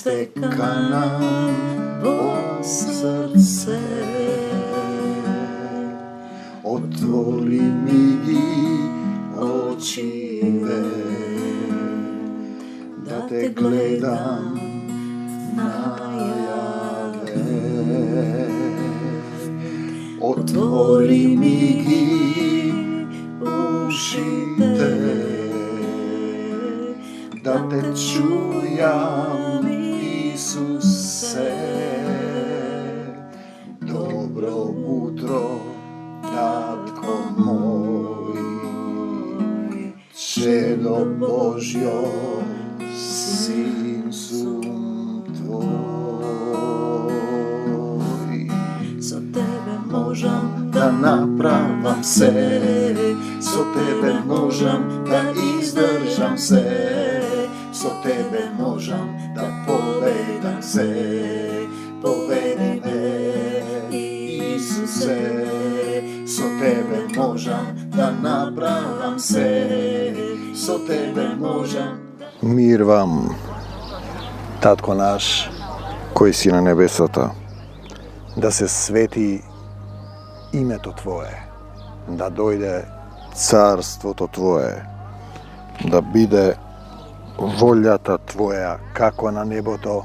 стекана во срце. Отвори ми ги очиве, да те гледам најаве. Отвори ми ги ушите, да те чујам, Исусе. Добро утро, татко мој, чедо Божјо, син сум твој. Со тебе можам да направам се, со тебе можам да издржам се, со тебе можам да победам се. Поведи ме, Исусе, со тебе можам да направам се, со тебе можам. Мир вам, Татко наш, кој си на небесата, да се свети името Твое, да дојде царството Твое, да биде волјата Твоја како на небото,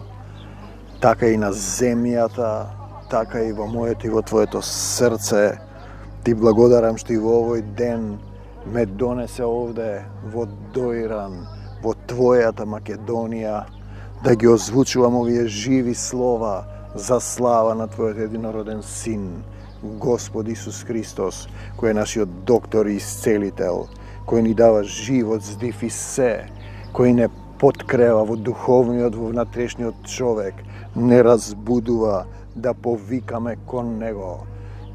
така и на земјата, така и во моето и во Твоето срце. Ти благодарам што и во овој ден ме донесе овде во Доиран, во Твојата Македонија, да ги озвучувам овие живи слова за слава на Твојот единороден Син, Господ Исус Христос, кој е нашиот доктор и исцелител, кој ни дава живот, здив и се, кој не подкрева во духовниот, во внатрешниот човек, не разбудува да повикаме кон Него,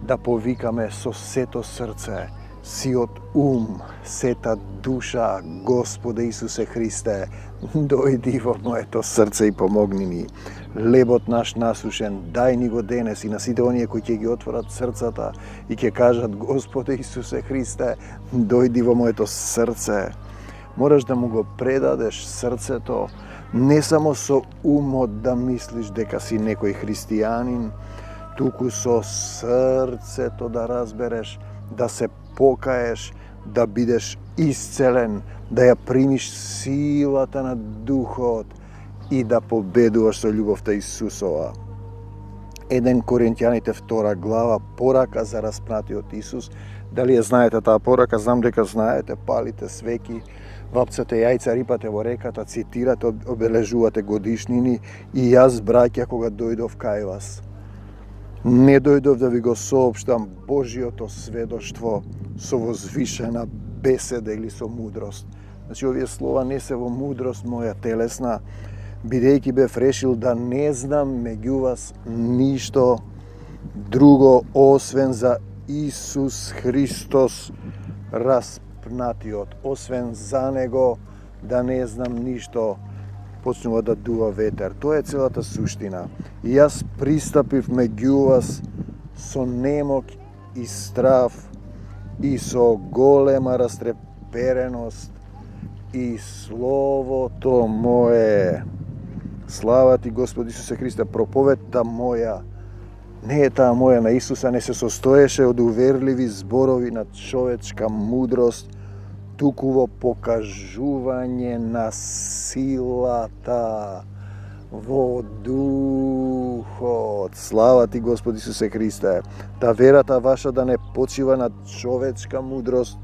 да повикаме со сето срце, сиот ум, сета душа, Господе Исусе Христе, дојди во моето срце и помогни ми. Лебот наш насушен, дај ни го денес и на сите оние кои ќе ги отворат срцата и ќе кажат: Господе Исусе Христе, дојди во моето срце. Мораш да му го предадеш срцето, не само со умот да мислиш дека си некој христијанин, туку со срцето да разбереш, да се покаеш, да бидеш исцелен, да ја примиш силата на Духот и да победуваш со љубовта Исусова. 1 Коринќаните 2 глава, порака за распнатиот Исус. Дали ја знаете таа порака? Знам дека знаете, палите свеки, вапцате јајца, рипате во реката, цитирате, обележувате годишнини, и јас, браќа, кога дојдов кај вас, не дојдов да ви го соопштам Божјото сведоштво со возвишена беседа или со мудрост. Значи, овие слова не се во мудрост моја телесна, бидејќи бев решил да не знам меѓу вас ништо друго освен за Исус Христос распнатиот, освен за Него да не знам ништо. Почнува да дува ветер. Тоа е целата суштина. И јас пристапив меѓу вас со немок и страв и со голема растрепереност и словото мое. Слава ти, Господ Исусе Христе, проповедта моја, не е таа моја на Исуса, не се состоеше од уверливи зборови на човечка мудрост, туку во покажување на силата во Духот. Слава ти, Господ Исусе Христе, да верата ваша да не почива на човечка мудрост,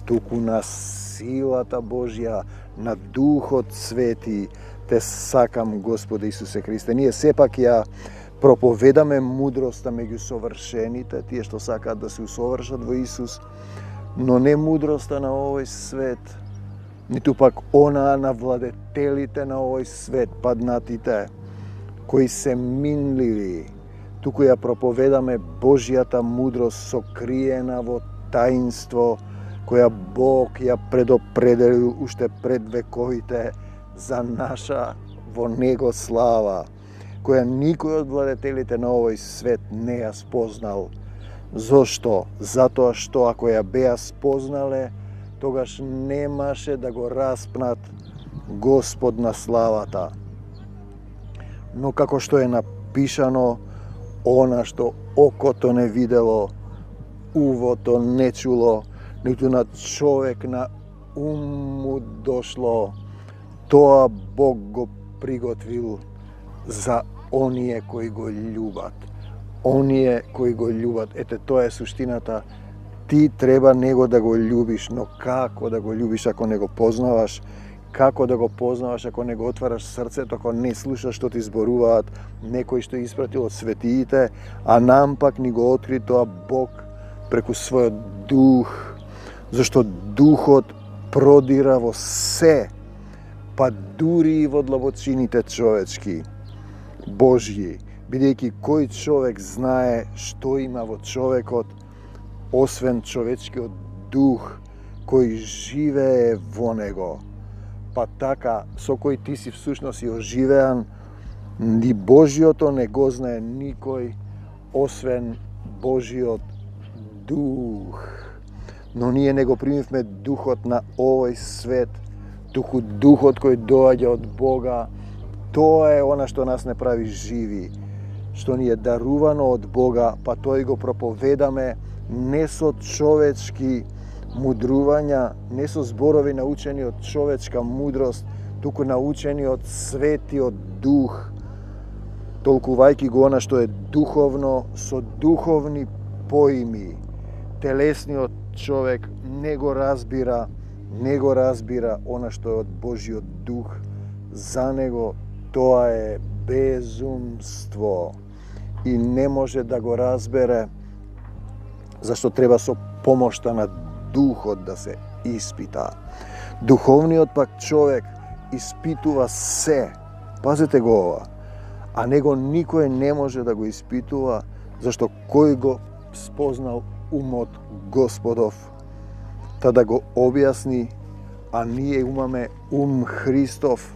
туку на силата Божја, на Духот Свети. Те сакам, Господе Исусе Христе. Ние сепак ја проповедаме мудроста меѓу совршените, тие што сакаат да се усовршат во Исус, но не мудроста на овој свет, ниту пак онаа на владетелите на овој свет, паднатите, кои се минливи, туку ја проповедаме Божјата мудрост сокриена во таинство, која Бог ја предопределил уште пред вековите за наша во Него слава, која никој од владетелите на овој свет не ја спознал. Зошто? Затоа што ако ја беа спознале, тогаш немаше да го распнат Господ на славата. но како што е напишано, она што окото не видело, увото не чуло, ниту на човек на ум му дошло, тоа Бог го приготвил за оние кои го љубат. Оние кои го љубат. Ете, тоа е суштината. Ти треба него да го љубиш, но како да го љубиш ако не го познаваш? Како да го познаваш ако не го отвараш срцето, ако не слушаш што ти зборуваат некои што испратил од светиите, а нам пак ни го откри тоа Бог преку својот дух, зашто духот продира во се, па дури и во длабочините човечки, Божји, бидејќи кој човек знае што има во човекот, освен човечкиот дух кој живее во него. Па така, со кој ти си всушност и оживеан, ни Божјото не го знае никој, освен Божјиот дух. Но ние не го примивме духот на овој свет, туку духот кој доаѓа од Бога. Тоа е она што нас не прави живи, што ни е дарувано од Бога, па тој го проповедаме не со човечки мудрувања, не со зборови научени од човечка мудрост, туку научени од Светиот Дух, толкувајќи го она што е духовно со духовни поими. Телесниот човек не го разбира она што е од Божјиот Дух. За него тоа е безумство и не може да го разбере, зашто треба со помошта на Духот да се испита. Духовниот пак човек испитува се. Пазете го ова. А него никој не може да го испитува, зашто кој го спознал умот Господов, та да го објасни, а ние имаме ум Христов.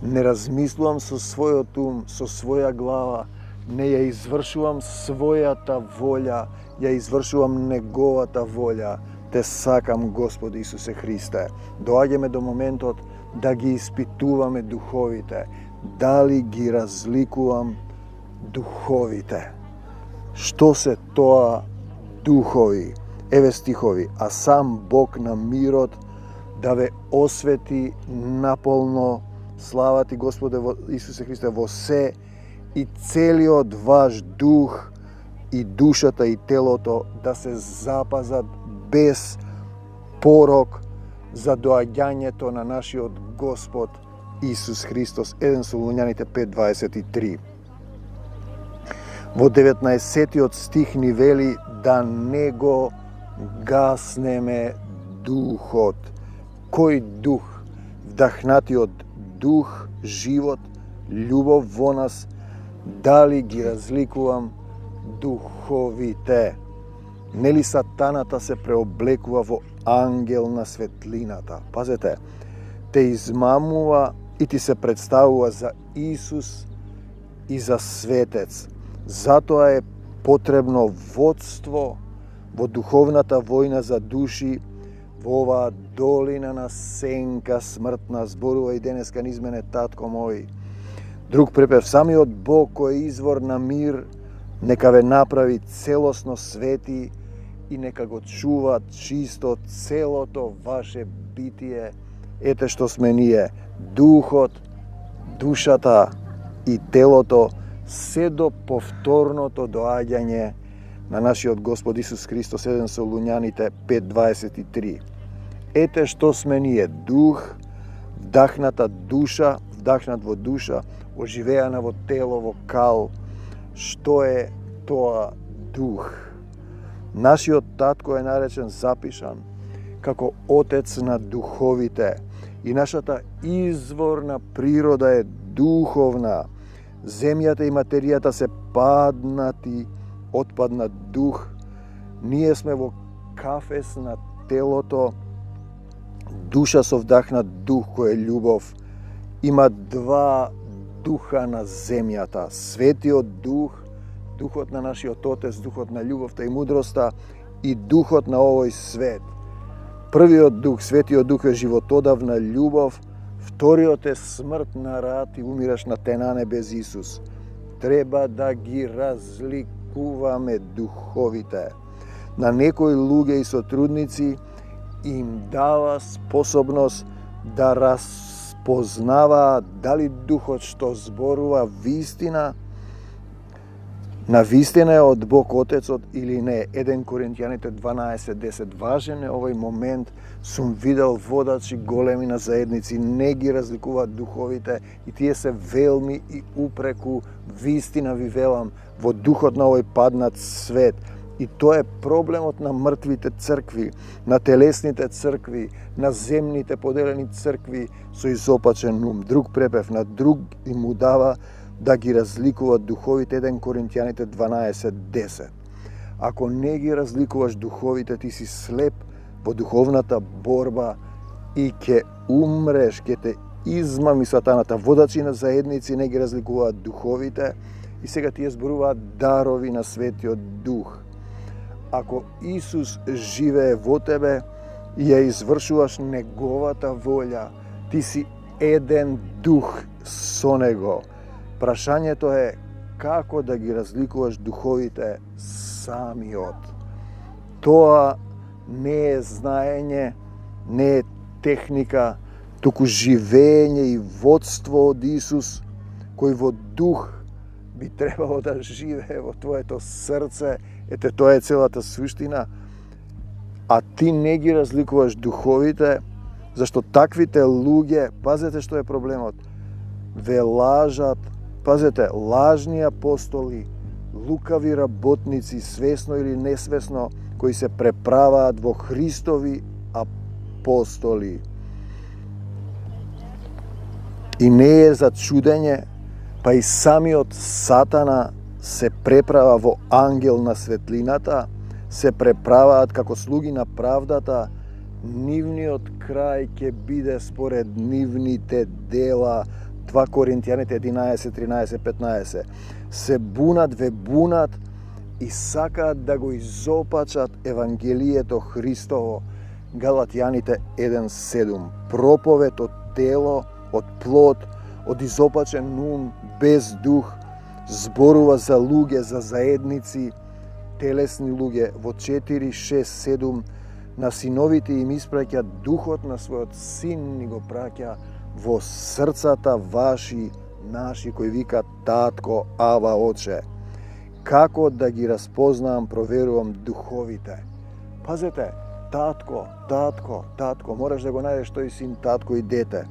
Не размислувам со својот ум, со своја глава, не ја извршувам својата волја, ја извршувам неговата волја. Те сакам, Господи Исусе Христе. Доаѓаме до моментот да ги испитуваме духовите. Дали ги разликувам духовите? Што се тоа духови? Еве стихови. А сам Бог на мирот да ве освети наполно. Слава ти, Господе Исусе Христе, во се и целиот ваш дух и душата и телото да се запазат без порок за доаѓањето на нашиот Господ Исус Христос. 1 Солуњаните 5:23. Во 19-тиот стих ни вели да не го гаснеме духот. Кој дух? Вдахнатиот дух, живот, љубов во нас, дали ги разликувам духовите? Нели сатаната се преоблекува во ангел на светлината? Пазете, те измамува и ти се представува за Исус и за светец. Затоа е потребно водство во духовната војна за души, во оваа долина на сенка смртна, зборува и денеска низ мене татко мој. Друг препев, самиот Бог кој е извор на мир, нека ве направи целосно свети и нека го чува чисто целото ваше битие. Ете што сме ние, духот, душата и телото, се до повторното доаѓање на нашиот Господ Исус Христос. 1 Солуњаните 5:23. Ете што сме ние, дух, вдахната душа, вдахнат во душа, оживеана во тело, во кал. Што е тоа дух? Нашиот татко е наречен, запишан, како отец на духовите и нашата изворна природа е духовна. Земјата и материјата се паднати, отпаднат дух. Ние сме во кафес на телото, душа со вдахнат дух кој е љубов. Има два духа на земјата. Светиот дух, духот на нашиот Отец, духот на љубовта и мудроста и духот на овој свет. Првиот дух, светиот дух е животодавна љубов, Вториот е смрт на рад и умираш на тенане без Исус. Треба да ги разликуваме духовите. На некои луѓе и сотрудници им дава способност да разпознаваат дали духот што зборува вистина, на вистина е од Бог Отецот или не. 1 Коринтијаните 12:10. Важен е овој момент. Сум видел водачи големи на заедници, не ги разликуваат духовите и тие се велми и упреку. Вистина ви велам, во духот на овој паднат свет. И тоа е проблемот на мртвите цркви, на телесните цркви, на земните поделени цркви со изопачен ум. Друг препев на друг и му дава да ги разликуваат духовите. 1 Коринтијаните 12:10. Ако не ги разликуваш духовите, ти си слеп во духовната борба и ќе умреш, ќе те измами сатаната. Водачи на заедници не ги разликуваат духовите и сега тие зборуваат дарови на Светиот Дух. Ако Исус живее во тебе и ја извршуваш неговата волја, ти си еден дух со него. Прашањето е како да ги разликуваш духовите самиот. Тоа не е знаење, не е техника, туку живење и водство од Исус, кој во дух би требало да живее во твоето срце. Ете, тоа е целата суштина. А ти не ги разликуваш духовите, зашто таквите луѓе, пазете што е проблемот, ве лажат, пазете, лажни апостоли, лукави работници, свесно или несвесно, кои се преправаат во Христови апостоли. И не е за чудење, па и самиот Сатана се преправа во ангел на светлината, се преправаат како слуги на правдата, нивниот крај ќе биде според нивните дела. 2 Коринтијаните 11, 13, 15. Се бунат, ве бунат и сакаат да го изопачат Евангелието Христово. Галатјаните 1:7. Проповед од тело, од плод, од изопачен ум, без дух, зборува за луѓе, за заедници, телесни луѓе. Во 4, 6, 7 на синовите им испраќа духот на својот син, ни го праќа во срцата ваши, наши, кои вика татко, ава, оче. Како да ги разпознавам, проверувам духовите. Пазете, татко, татко, татко, мораш да го најдеш тој син, татко и дете.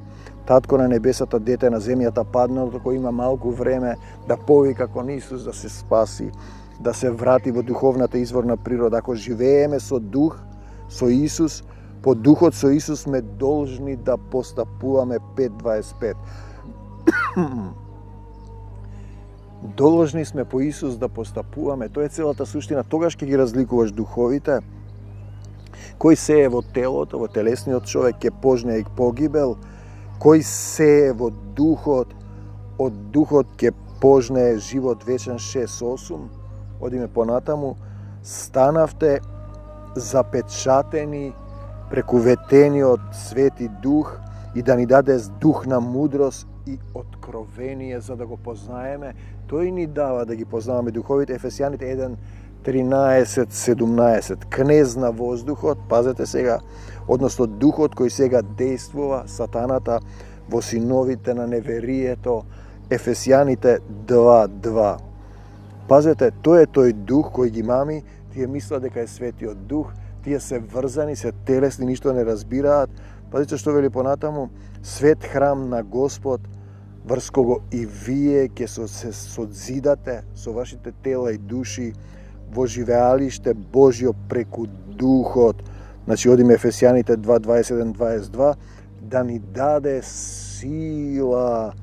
Татко на небесата, дете на земјата паднало, кој има малку време да повика кон Исус да се спаси, да се врати во духовната изворна природа. Ако живееме со дух, со Исус, по духот со Исус сме должни да постапуваме 5:25. Должни сме по Исус да постапуваме. Тоа е целата суштина. Тогаш ќе ги разликуваш духовите. Кој се е во телото, во телесниот човек, ќе пожне и погибел. Кој се е во духот, од духот ќе пожне живот вечен. 6:8. Одиме понатаму. Станавте запечатени преку ветениот Свети Дух и да ни даде дух на мудрост и откровение за да го познаеме. Тој ни дава да ги познаваме духовите. Ефесијаните 1:13-17. Кнез на воздухот, пазете сега, односно духот кој сега действува, сатаната, во синовите на неверието. Ефесијаните 2:2. Пазете, тој е тој дух кој ги мами, тие мислат дека е Светиот Дух, тие се врзани, се телесни, ништо не разбираат. Пазите што вели понатаму, свет храм на Господ, врз кого и вие ќе се созидате со вашите тела и души во живеалиште Божјо преку Духот. Значи, одиме Ефесијаните 2:21-22, да ни даде сила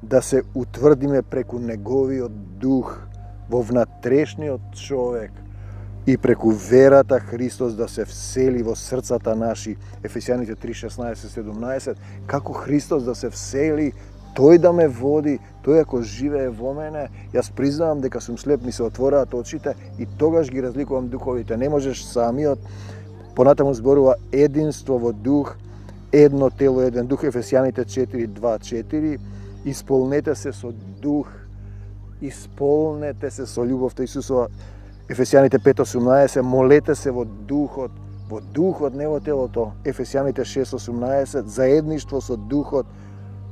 да се утврдиме преку Неговиот Дух во внатрешниот човек и преку верата Христос да се всели во срцата наши. Ефесијаните 3:16-17. Како Христос да се всели, Тој да ме води, Тој ако живее во мене, јас признавам дека сум слеп, ми се отвораат очите и тогаш ги разликувам духовите. Не можеш самиот. Понатаму зборува единство во дух, едно тело, еден дух, Ефесјаните 4:2-4, исполнете се со дух, исполнете се со љубовта Исусова, Ефесјаните 5:18, молете се во духот, не во телото, Ефесјаните 6:18, заедништво со духот,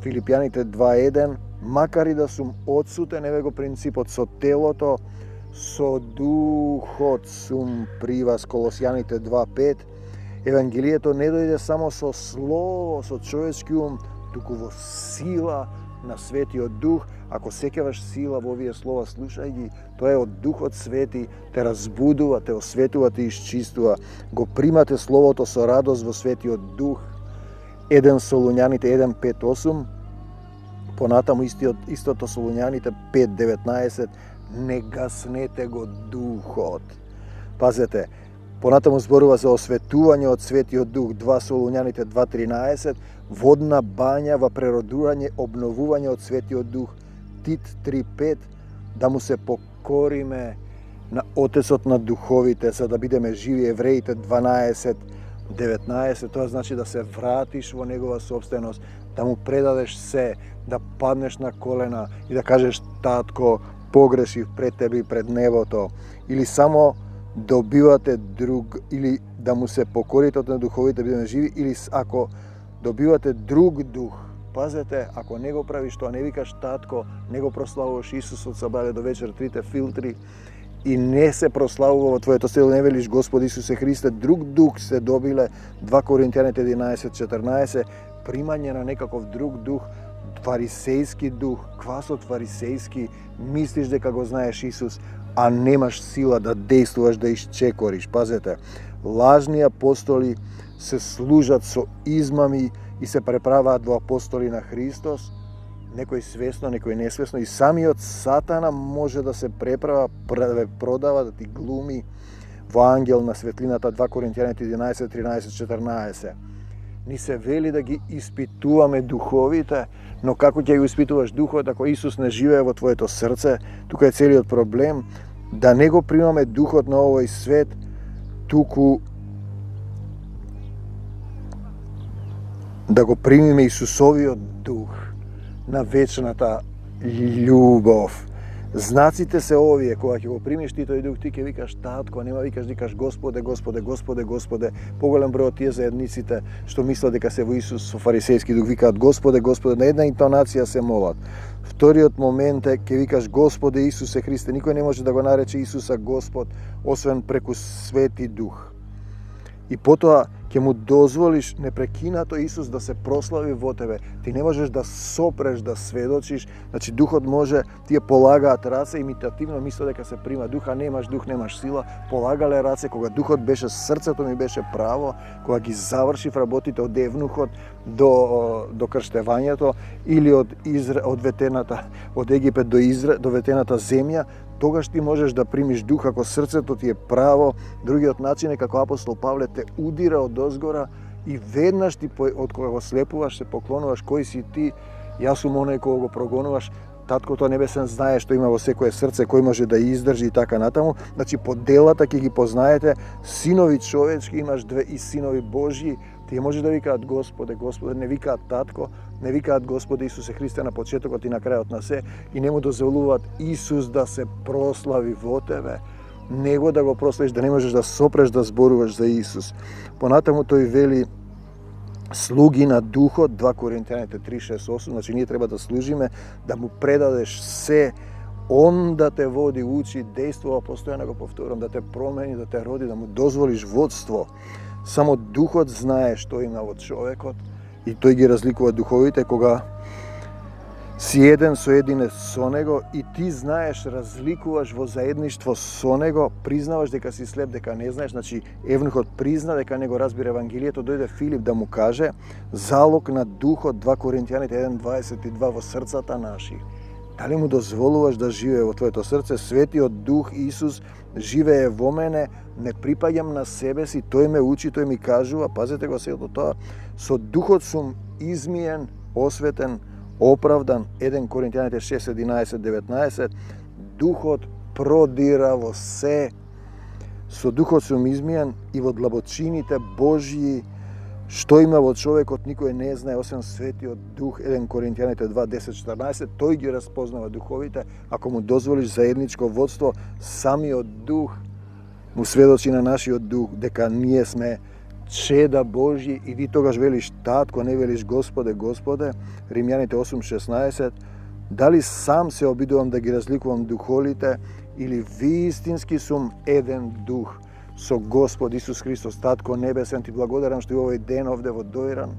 Филипјаните 2:1, макар и да сум одсутен, еве го принципот со телото, со духот сум при вас, Колосјаните 2:5, Евангелието не дојде само со слово, со човечки ум, туку во сила на Светиот Дух. Ако сеќаваш сила во овие слова, слушај ги, тоа е од Духот Свети, те разбудува, те осветува, те исчистува. Го примате Словото со радост во Светиот Дух. 1 Солуњаните 1:5-8, понатаму истото Солуњаните 5:19, не гаснете го Духот. Пазете, понатаму зборува за осветување од Светиот Дух, 2 Солуњаните 2:13, водна бања во преродување, обновување од Светиот Дух, Тит 3:5, да му се покориме на Отецот на духовите, за да бидеме живи, Евреите 12:19, тоа значи да се вратиш во негова собственост, да му предадеш се, да паднеш на колена и да кажеш: татко, погрешив пред тебе и пред небото, или само добивате друг, или да му се покорите од на духовите, бидеме живи, или ако добивате друг дух. Пазете, ако не го правиш тоа, не викаш татко, не го прославуваш Исус од сабаре до вечер, трите филтри, и не се прославува во твоето село, не велиш Господи Исусе Христе, друг дух се добиле, 2 Коринтијаните 11:14, примање на некаков друг дух, фарисејски дух, квасот фарисејски, мислиш дека го знаеш Исус, а немаш сила да действуваш, да исчекориш. Пазете, лажни апостоли се служат со измами и се преправаат во апостоли на Христос, некој свесно, некој несвесно, и самиот Сатана може да се преправа, продава, да ти глуми во ангел на светлината, 2 Коринтијаните 11:13-14. Ни се вели да ги испитуваме духовите, но како ќе го испитуваш духот ако Исус не живее во твоето срце? Тука е целиот проблем, да не го примаме духот на овој свет, туку да го примиме Исусовиот дух на вечната љубов. Знаците се овие, кога ќе го примиш ти тој дух, ти ќе викаш татко, нема викаш Господе, Господе, Господе, Господе. Поголем број од тие заедниците што мислат дека се во Исус со фарисејски дух викаат Господе, Господе, на една интонација се молат. Вториот момент е ќе викаш Господе Исусе Христе. Никој не може да го нарече Исуса Господ освен преку Свети Дух. И потоа ќе му дозволиш непрекинато Исус да се прослави во тебе. Ти не можеш да сопреш, да сведочиш. Значи духот може, тие полагаат раце, имитативно мислат дека се прима дух, а немаш дух, немаш сила. Полагале раце кога духот беше, срцето ми беше право, кога ги завршив работите од евнухот до крштевањето или од ветената, од Египет до ветената земја, тогаш ти можеш да примиш дух ако срцето ти е право. Другиот начин е како апостол Павле те удира од озгора и веднаш ти од кога го слепуваш се поклонуваш кој си ти. Јас сум оној кој го прогонуваш. Таткото небесен знае што има во секое срце, кој може да издржи и така натаму. Значи по делата ќе ги познаете. Синови човечки имаш две и синови Божји. Тие може да викаат Господе, Господе, не викаат татко, не викаат Господе Исусе Христе на почетокот и на крајот на се, и не му дозволуваат Исус да се прослави во тебе. Него да го прославиш, да не можеш да сопреш да зборуваш за Исус. Понатаму тој вели слуги на духот, 2 Коринтијаните 3:6-8, значи ние треба да служиме, да му предадеш се, он да те води, учи, действува, постојано го повторам, да те промени, да те роди, да му дозволиш водство. Само духот знае што има во човекот и тој ги разликува духовите кога си еден со единец со него и ти знаеш, разликуваш во заедништво со него, признаваш дека си слеп, дека не знаеш, значи евнухот призна дека не го разбира Евангелието, дојде Филип да му каже залог на духот, 2 Коринтијаните 1:22 во срцата наши. Дали му дозволуваш да живее во твоето срце? Светиот Дух Исус живее во мене, не припаѓам на себе си, тој ме учи, тој ми кажува, пазете го сето тоа, со Духот сум измиен, осветен, оправдан, 1 Коринтијаните 6:11-19, Духот продира во се, со Духот сум измиен и во длабочините Божји Што има во човекот никој не знае, освен Светиот Дух, 1 Коринтијаните 2:10-14, тој ги разпознава духовите, ако му дозволиш заедничко водство, самиот Дух му сведочи на нашиот дух дека ние сме чеда Божји и ти тогаш велиш татко, не велиш Господе, Господе. Римјаните 8:16. Дали сам се обидувам да ги разликувам духолите или вистински сум еден дух со Господ Исус Христос, Татко Небесен, ти благодарам што и овој ден овде во Доиран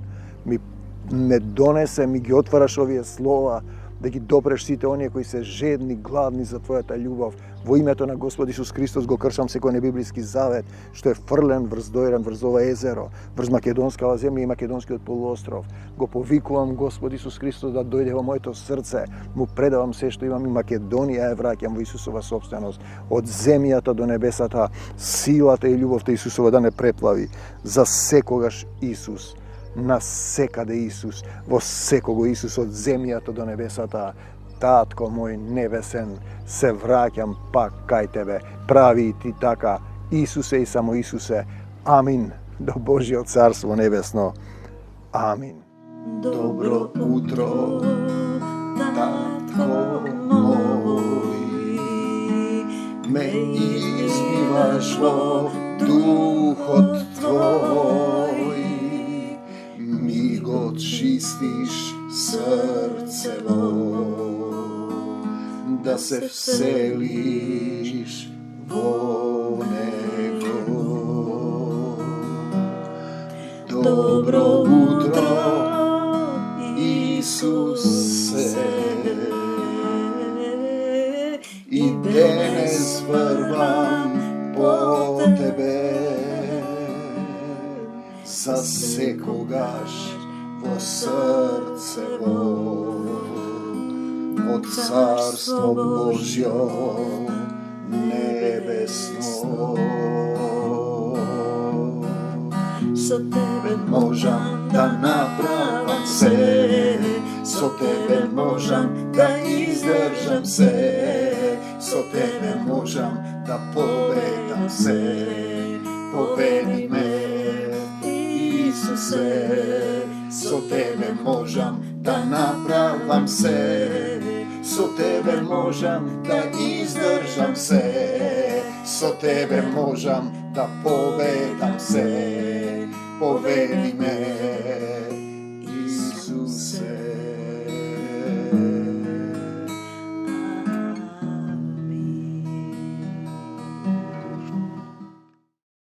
ме донесе, ми ги отвараш овие слова, да ги допреш сите оние кои се жедни, гладни за Твојата љубов. Во името на Господ Исус Христос го кршам секој небиблиски завет што е фрлен врз Доиран, врз ова езеро, врз македонскава земја и македонскиот полуостров. Го повикувам Господ Исус Христос да дојде во моето срце. Му предавам се што имам и Македонија ја враќам во Исусова собственост. Од земјата до небесата, силата и љубовта Исусова да не преплави. За секогаш Исус. На секаде Исус, во секого Исус, од земјата до небесата. Татко мој небесен, се враќам пак кај Тебе. Прави и Ти така, Исусе и само Исусе. Амин. До Божјиот царство небесно. Амин. Добро утро, татко мој, ме измиваш во духот Твој, ми го чистиш срцево, да се вселиш во него. Добро утро, Исусе, и денес врвам по Тебе, за секогаш во срцево, во Царство Божјо небесно. Со Тебе можам да направам се, со Тебе можам да издржам се, со Тебе можам да победам се. Победи ме, Исусе, со Тебе можам да направам се, со Тебе можам да издржам се, со Тебе можам да победам се. Поведи ме,